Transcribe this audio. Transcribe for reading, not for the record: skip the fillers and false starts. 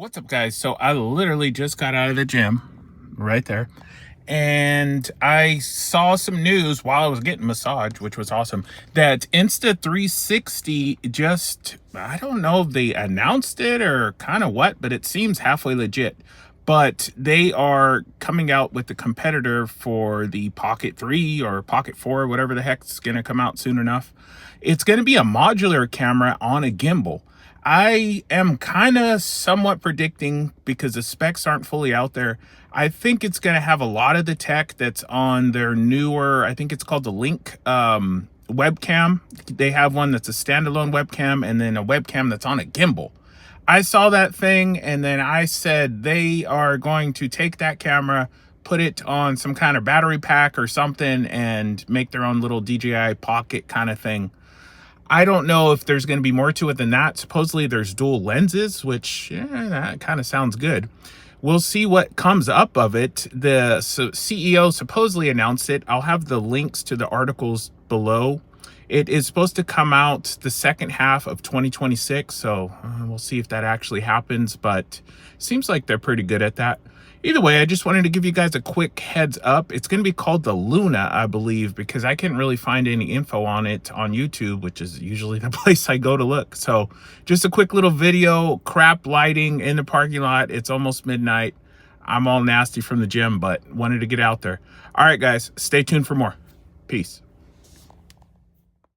What's up, guys? So I literally just got out of the gym right there, and I saw some news while I was getting a massage, which was awesome, that Insta360 just, I don't know if they announced it or kind of what, but it seems halfway legit. But they are coming out with the competitor for the Pocket 3 or Pocket 4, whatever the heck's going to come out soon enough. It's going to be a modular camera on a gimbal. I am kind of somewhat predicting, because the specs aren't fully out there, I think it's going to have a lot of the tech that's on their newer, I think it's called the Link webcam. They have one that's a standalone webcam and then a webcam that's on a gimbal. I saw that thing and then I said they are going to take that camera, put it on some kind of battery pack or something, and make their own little DJI Pocket kind of thing. I don't know if there's going to be more to it than that. Supposedly there's dual lenses, which that kind of sounds good. We'll see what comes up of it. The CEO supposedly announced it. I'll have the links to the articles below. It is supposed to come out the second half of 2026, so we'll see if that actually happens, but it seems like they're pretty good at that. Either way, I just wanted to give you guys a quick heads up. It's going to be called the Luna, I believe, because I couldn't really find any info on it on YouTube, which is usually the place I go to look. So just a quick little video, crap lighting in the parking lot. It's almost midnight. I'm all nasty from the gym, but wanted to get out there. All right, guys, stay tuned for more. Peace.